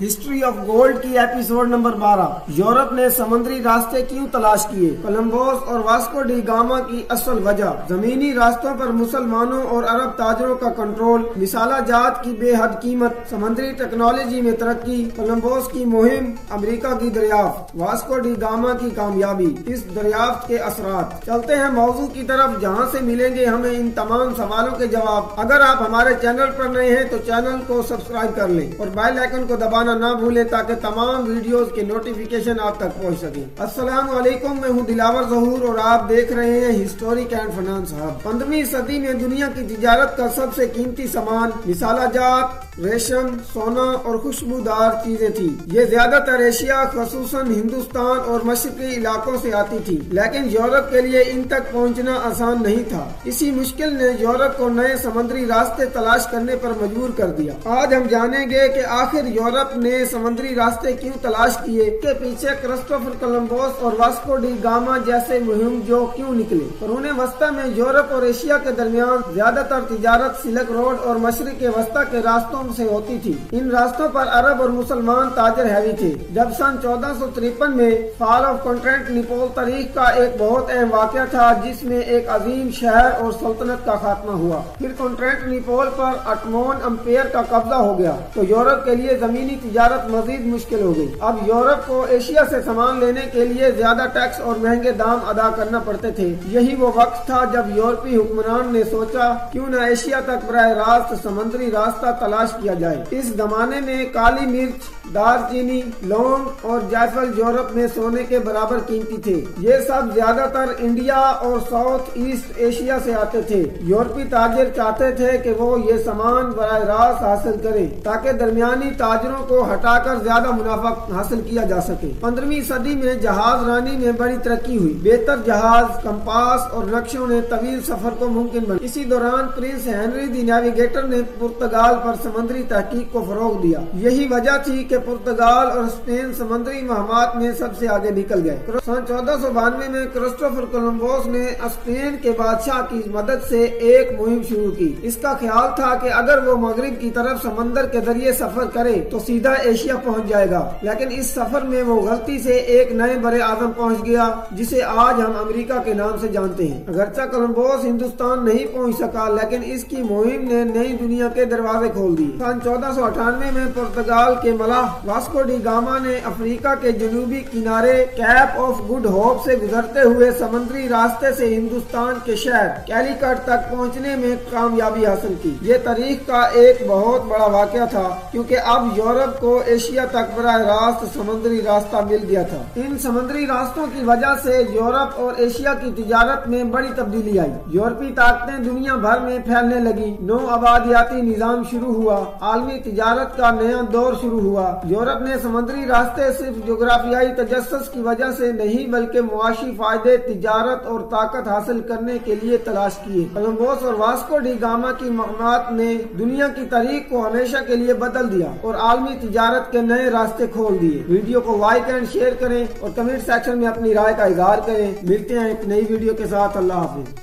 History of gold کی episode number 12۔ Europe نے سمندری راستے کیوں تلاش کیے؟ کولمبوس اور واسکو ڈی گاما کی اصل وجہ، زمینی راستوں پر مسلمانوں اور عرب تاجروں کا کنٹرول، مسالہ جات کی بے حد قیمت، سمندری ٹیکنالوجی میں ترقی، کولمبوس کی مہم، امریکہ کی دریافت، واسکو ڈی گاما کی کامیابی، اس دریافت کے اثرات۔ چلتے ہیں موضوع کی طرف، جہاں سے ملیں گے ہمیں ان تمام سوالوں کے جواب۔ اگر آپ ہمارے چینل پر نئے ہیں تو چینل کو سبسکرائب کر لیں اور بیل آئیکن کو دبانا نہ بھولیں تاکہ تمام ویڈیوز کے نوٹیفیکیشن آپ تک پہنچ سکیں۔ السلام علیکم، میں ہوں دلاور ظہور اور آپ دیکھ رہے ہیں ہسٹورک اینڈ فائنانس ہب۔ 15ویں صدی میں دنیا کی تجارت کا سب سے قیمتی سامان مسالہ جات، ریشم، سونا اور خوشبودار چیزیں تھی۔ یہ زیادہ تر ایشیا، خصوصاً ہندوستان اور مشرقی علاقوں سے آتی تھی، لیکن یورپ کے لیے ان تک پہنچنا آسان نہیں تھا۔ اسی مشکل نے یورپ کو نئے سمندری راستے تلاش کرنے پر مجبور کر دیا۔ آج ہم جانیں گے کہ آخر یورپ نے سمندری راستے کیوں تلاش کیے، کے پیچھے کرسٹوفر کولمبوس اور واسکو ڈی گاما جیسے مہم جو کیوں نکلے۔ قرون وسطی میں یورپ اور ایشیا کے درمیان زیادہ تر تجارت سلک روڈ اور مشرق وسطی کے راستوں سے ہوتی تھی۔ ان راستوں پر عرب اور مسلمان تاجر ہیوی تھے۔ جب سن 1453 میں فال آف کانسٹینٹینوپل تاریخ کا ایک بہت اہم واقعہ تھا، جس میں ایک عظیم شہر اور سلطنت کا خاتمہ ہوا۔ پھر کانسٹینٹینوپل پر اٹمون امپائر کا قبضہ ہو گیا تو یورپ کے لیے زمینی تجارت مزید مشکل ہو گئی۔ اب یورپ کو ایشیا سے سامان لینے کے لیے زیادہ ٹیکس اور مہنگے دام ادا کرنا پڑتے تھے۔ یہی وہ وقت تھا جب یورپی حکمران نے سوچا کیوں نہ ایشیا تک براہ راست سمندری راستہ تلاش کیا جائے۔ اس زمانے میں کالی مرچ، دار چینی، لونگ اور جائفل یورپ میں سونے کے برابر قیمتی تھے۔ یہ سب زیادہ تر انڈیا اور ساؤتھ ایسٹ ایشیا سے آتے تھے۔ یورپی تاجر چاہتے تھے کہ وہ یہ سامان براہ راست حاصل کریں تاکہ درمیانی تاجروں کو ہٹا کر زیادہ منافع حاصل کیا جا سکے۔ 15ویں صدی میں جہاز رانی میں بڑی ترقی ہوئی۔ بہتر جہاز، کمپاس اور نقشوں نے طویل سفر کو ممکن بنا۔ اسی دوران پرنس ہنری دی نیویگیٹر نے پرتگال پر سمندری تحقیق کو فروغ دیا۔ یہی وجہ تھی کہ پرتگال اور اسپین سمندری مہمات میں سب سے آگے نکل گئے۔ سن 1492 میں کرسٹوفر کولمبوس نے اسپین کے بادشاہ کی مدد سے ایک مہم شروع کی۔ اس کا خیال تھا کہ اگر وہ مغرب کی طرف سمندر کے ذریعے سفر کرے تو سیدھا ایشیا پہنچ جائے گا، لیکن اس سفر میں وہ غلطی سے ایک نئے بر اعظم پہنچ گیا جسے آج ہم امریکہ کے نام سے جانتے ہیں۔ اگرچہ کولمبوس ہندوستان نہیں پہنچ سکا، لیکن اس کی مہم نے نئی دنیا کے دروازے کھول دیے۔ سن 1498 میں پرتگال کے ملاح واسکو ڈی گاما نے افریقہ کے جنوبی کنارے کیپ آف گڈ ہوپ سے گزرتے ہوئے سمندری راستے سے ہندوستان کے شہر کیلیکٹ تک پہنچنے میں کامیابی حاصل کی۔ یہ تاریخ کا ایک بہت بڑا واقعہ تھا، کیونکہ اب یورپ کو ایشیا تک براہ راست سمندری راستہ مل گیا تھا۔ ان سمندری راستوں کی وجہ سے یورپ اور ایشیا کی تجارت میں بڑی تبدیلی آئی۔ یورپی طاقتیں دنیا بھر میں پھیلنے لگی، نو آبادیاتی نظام شروع ہوا، عالمی تجارت کا نیا دور شروع ہوا۔ یورپ نے سمندری راستے صرف جغرافیائی تجسس کی وجہ سے نہیں بلکہ معاشی فائدے، تجارت اور طاقت حاصل کرنے کے لیے تلاش کیے۔ کولمبوس اور واسکو ڈی گاما کی مہمات نے دنیا کی تاریخ کو ہمیشہ کے لیے بدل دیا اور عالمی تجارت کے نئے راستے کھول دیے۔ ویڈیو کو لائک اینڈ شیئر کریں اور کمنٹ سیکشن میں اپنی رائے کا اظہار کریں۔ ملتے ہیں ایک نئی ویڈیو کے ساتھ۔ اللہ حافظ۔